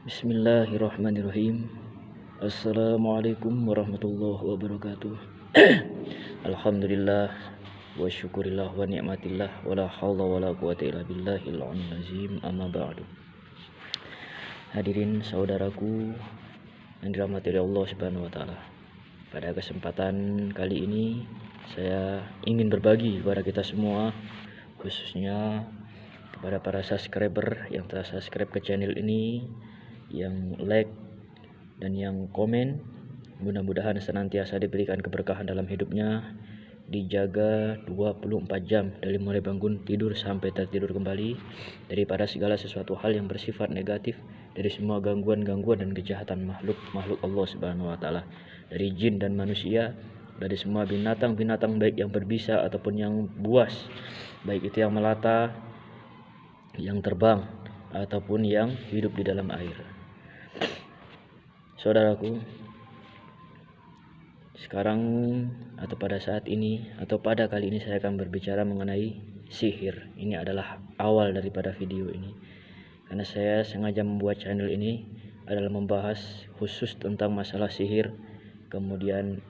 Bismillahirrahmanirrahim. Assalamualaikum warahmatullahi wabarakatuh. Alhamdulillah wa syukurillah wa ni'matillah wa la hawla wa la quwata illa billahil aliyyil azim, amma ba'du. Hadirin saudaraku yang dirahmati oleh Allah Subhanahu wa taala. Pada kesempatan kali ini saya ingin berbagi kepada kita semua, khususnya kepada para subscriber yang telah subscribe ke channel ini, yang like dan yang komen. Mudah-mudahan senantiasa diberikan keberkahan dalam hidupnya, dijaga 24 jam dari mulai bangun tidur sampai tertidur kembali daripada segala sesuatu hal yang bersifat negatif, dari semua gangguan-gangguan dan kejahatan makhluk Allah Subhanahu wa taala, dari jin dan manusia, dari semua binatang-binatang baik yang berbisa ataupun yang buas, baik itu yang melata, yang terbang ataupun yang hidup di dalam air. Saudaraku, sekarang atau pada saat ini atau pada kali ini saya akan berbicara mengenai sihir. Ini adalah awal daripada video ini, karena saya sengaja membuat channel ini adalah membahas khusus tentang masalah sihir, kemudian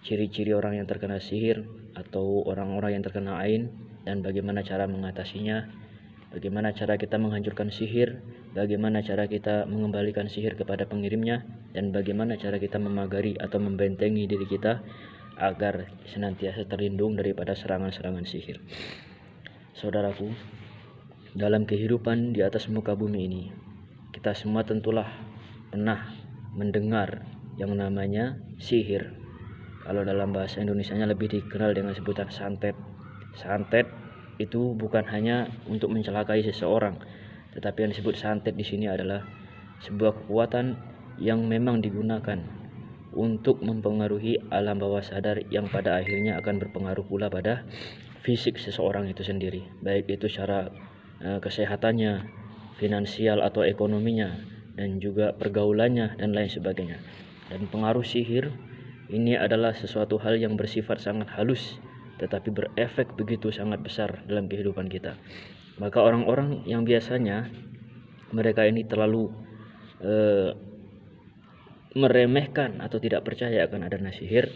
ciri-ciri orang yang terkena sihir atau orang-orang yang terkena ain, dan bagaimana cara mengatasinya, bagaimana cara kita menghancurkan sihir, bagaimana cara kita mengembalikan sihir kepada pengirimnya, dan bagaimana cara kita memagari atau membentengi diri kita agar senantiasa terlindung daripada serangan-serangan sihir. Saudaraku, dalam kehidupan di atas muka bumi ini, kita semua tentulah pernah mendengar yang namanya sihir. Kalau dalam bahasa Indonesianya lebih dikenal dengan sebutan santet. Santet itu bukan hanya untuk mencelakai seseorang, tetapi yang disebut santet di sini adalah sebuah kekuatan yang memang digunakan untuk mempengaruhi alam bawah sadar, yang pada akhirnya akan berpengaruh pula pada fisik seseorang itu sendiri, baik itu secara kesehatannya, finansial atau ekonominya, dan juga pergaulannya dan lain sebagainya. Dan pengaruh sihir ini adalah sesuatu hal yang bersifat sangat halus tetapi berefek begitu sangat besar dalam kehidupan kita. Maka orang-orang yang biasanya mereka ini terlalu meremehkan atau tidak percaya akan adanya sihir,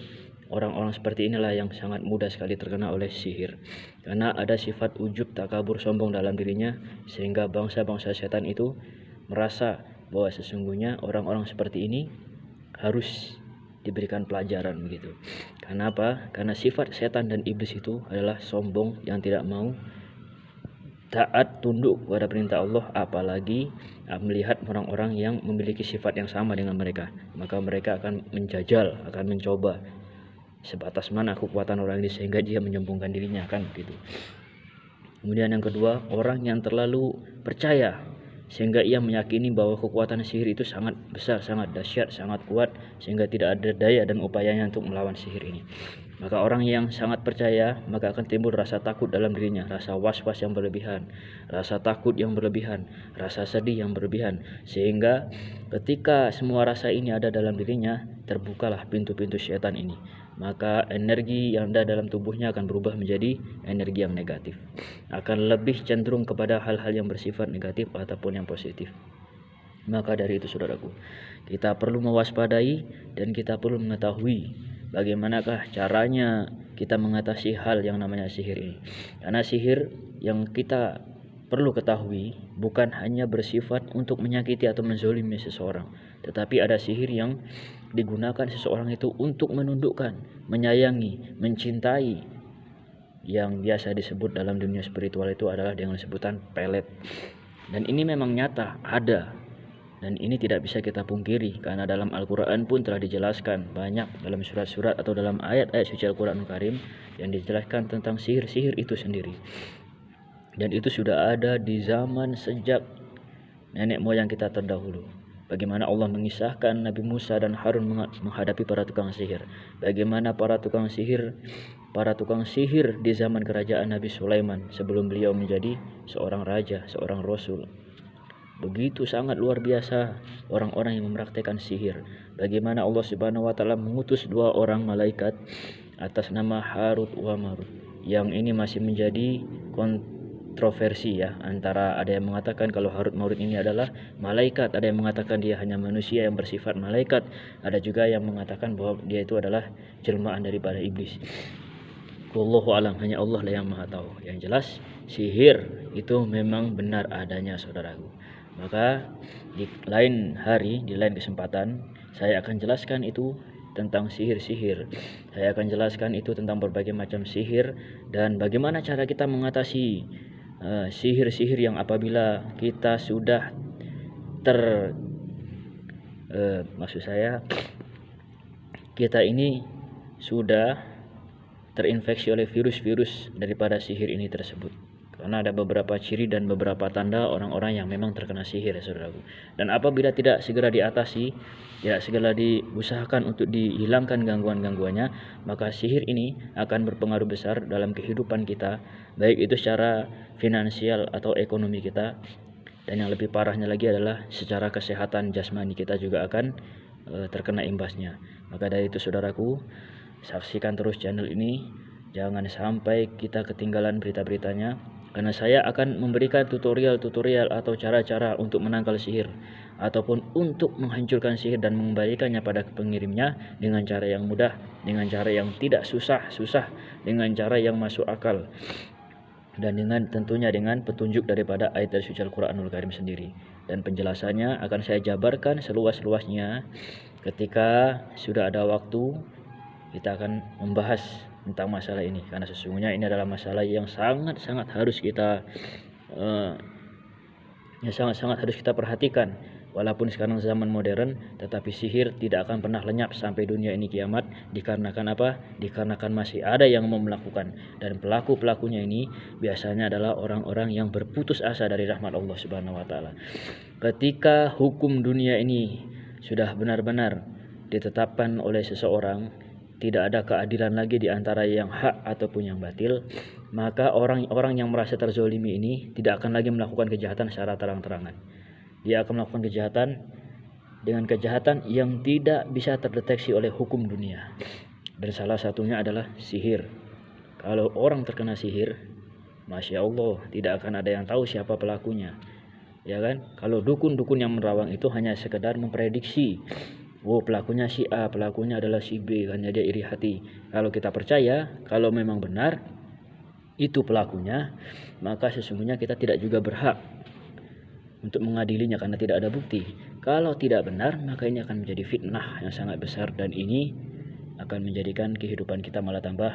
orang-orang seperti inilah yang sangat mudah sekali terkena oleh sihir, karena ada sifat ujub, takabur, sombong dalam dirinya, sehingga bangsa-bangsa setan itu merasa bahwa sesungguhnya orang-orang seperti ini harus diberikan pelajaran begitu. Kenapa? Karena sifat setan dan iblis itu adalah sombong, yang tidak mau taat tunduk kepada perintah Allah, apalagi melihat orang-orang yang memiliki sifat yang sama dengan mereka. Maka mereka akan menjajal, akan mencoba sebatas mana kekuatan orang ini sehingga dia menyombongkan dirinya, kan gitu. Kemudian yang kedua, orang yang terlalu percaya sehingga ia meyakini bahwa kekuatan sihir itu sangat besar, sangat dahsyat, sangat kuat, sehingga tidak ada daya dan upayanya untuk melawan sihir ini. Maka orang yang sangat percaya, maka akan timbul rasa takut dalam dirinya, rasa was-was yang berlebihan, rasa takut yang berlebihan, rasa sedih yang berlebihan, sehingga ketika semua rasa ini ada dalam dirinya, terbukalah pintu-pintu setan ini. Maka energi yang ada dalam tubuhnya akan berubah menjadi energi yang negatif, akan lebih cenderung kepada hal-hal yang bersifat negatif ataupun yang positif. Maka dari itu saudaraku, kita perlu mewaspadai dan kita perlu mengetahui bagaimanakah caranya kita mengatasi hal yang namanya sihir ini. Karena sihir yang kita perlu ketahui bukan hanya bersifat untuk menyakiti atau menzolimi seseorang, tetapi ada sihir yang digunakan seseorang itu untuk menundukkan, menyayangi, mencintai, yang biasa disebut dalam dunia spiritual itu adalah dengan sebutan pelet. Dan ini memang nyata ada, dan ini tidak bisa kita pungkiri, karena dalam Al-Quran pun telah dijelaskan banyak dalam surat-surat atau dalam ayat-ayat suci Al-Quran Karim yang dijelaskan tentang sihir-sihir itu sendiri. Dan itu sudah ada di zaman sejak nenek moyang kita terdahulu. Bagaimana Allah mengisahkan Nabi Musa dan Harun menghadapi para tukang sihir. Bagaimana para tukang sihir di zaman kerajaan Nabi Sulaiman sebelum beliau menjadi seorang raja, seorang rasul. Begitu sangat luar biasa orang-orang yang mempraktekkan sihir. Bagaimana Allah Subhanahu wa taala mengutus 2 orang malaikat atas nama Harut wa Marut, yang ini masih menjadi kontroversi ya, antara ada yang mengatakan kalau Harut Marut ini adalah malaikat, ada yang mengatakan dia hanya manusia yang bersifat malaikat, ada juga yang mengatakan bahwa dia itu adalah jelmaan daripada iblis. Wallahu alam, hanya Allah lah yang maha tahu. Yang jelas sihir itu memang benar adanya, saudaraku. Maka di lain hari, di lain kesempatan, saya akan jelaskan itu tentang sihir-sihir. Saya akan jelaskan itu tentang berbagai macam sihir dan bagaimana cara kita mengatasi sihir-sihir yang apabila kita sudah maksud saya kita ini sudah terinfeksi oleh virus-virus daripada sihir ini tersebut. Karena ada beberapa ciri dan beberapa tanda orang-orang yang memang terkena sihir, ya saudaraku. Dan apabila tidak segera diatasi, tidak segera diusahakan untuk dihilangkan gangguan-gangguannya, maka sihir ini akan berpengaruh besar dalam kehidupan kita, baik itu secara finansial atau ekonomi kita. Dan yang lebih parahnya lagi adalah secara kesehatan jasmani kita juga akan terkena imbasnya. Maka dari itu, saudaraku, saksikan terus channel ini, jangan sampai kita ketinggalan berita-beritanya, karena saya akan memberikan tutorial-tutorial atau cara-cara untuk menangkal sihir ataupun untuk menghancurkan sihir dan mengembalikannya pada pengirimnya dengan cara yang mudah, dengan cara yang tidak susah-susah, dengan cara yang masuk akal, dan tentunya dengan petunjuk daripada ayat dari suci Al-Quranul Karim sendiri. Dan penjelasannya akan saya jabarkan seluas-luasnya ketika sudah ada waktu. Kita akan membahas tentang masalah ini, karena sesungguhnya ini adalah masalah yang sangat-sangat harus kita harus kita perhatikan. Walaupun sekarang zaman modern, tetapi sihir tidak akan pernah lenyap sampai dunia ini kiamat. Dikarenakan apa? Dikarenakan masih ada yang mau melakukan, dan pelaku-pelakunya ini biasanya adalah orang-orang yang berputus asa dari rahmat Allah Subhanahu wa taala. Ketika hukum dunia ini sudah benar-benar ditetapkan oleh seseorang, tidak ada keadilan lagi di antara yang hak ataupun yang batil, maka orang-orang yang merasa terzolimi ini tidak akan lagi melakukan kejahatan secara terang-terangan. Dia akan melakukan kejahatan dengan kejahatan yang tidak bisa terdeteksi oleh hukum dunia. Dan salah satunya adalah sihir. Kalau orang terkena sihir, Masya Allah, tidak akan ada yang tahu siapa pelakunya, ya kan? Kalau dukun-dukun yang menerawang itu hanya sekedar memprediksi, oh pelakunya si A, pelakunya adalah si B, hanya dia iri hati. Kalau kita percaya, kalau memang benar itu pelakunya, maka sesungguhnya kita tidak juga berhak untuk mengadilinya karena tidak ada bukti. Kalau tidak benar, maka ini akan menjadi fitnah yang sangat besar, dan ini akan menjadikan kehidupan kita malah tambah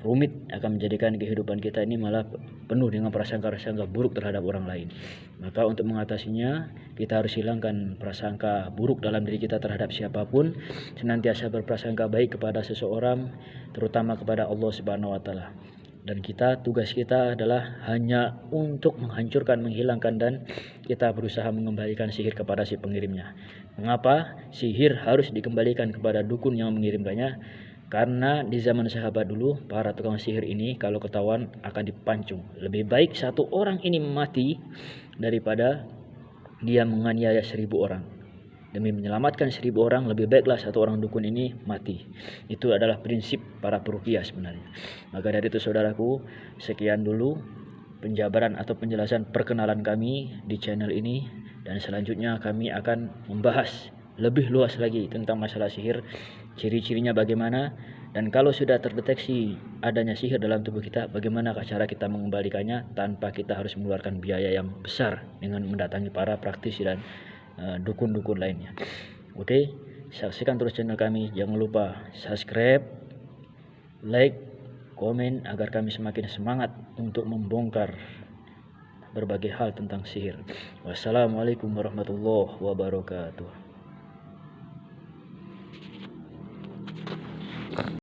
rumit, akan menjadikan kehidupan kita ini malah penuh dengan prasangka-prasangka buruk terhadap orang lain. Maka untuk mengatasinya, kita harus hilangkan prasangka buruk dalam diri kita terhadap siapapun, senantiasa berprasangka baik kepada seseorang, terutama kepada Allah Subhanahu wa taala. Dan tugas kita adalah hanya untuk menghancurkan, menghilangkan, dan kita berusaha mengembalikan sihir kepada si pengirimnya. Mengapa sihir harus dikembalikan kepada dukun yang mengirimkannya? Karena di zaman sahabat dulu, para tukang sihir ini kalau ketahuan akan dipancung. Lebih baik satu orang ini mati daripada dia menganiaya 1000 orang. Demi menyelamatkan 1000 orang, lebih baiklah satu orang dukun ini mati. Itu adalah prinsip para peruqyah sebenarnya. Maka dari itu, saudaraku, sekian dulu penjabaran atau penjelasan perkenalan kami di channel ini, dan selanjutnya kami akan membahas lebih luas lagi tentang masalah sihir, ciri-cirinya bagaimana, dan kalau sudah terdeteksi adanya sihir dalam tubuh kita, bagaimana cara kita mengembalikannya tanpa kita harus mengeluarkan biaya yang besar dengan mendatangi para praktisi dan dukun-dukun lainnya. Oke, saksikan terus channel kami, jangan lupa subscribe, like, komen agar kami semakin semangat untuk membongkar berbagai hal tentang sihir. Wassalamualaikum warahmatullahi wabarakatuh.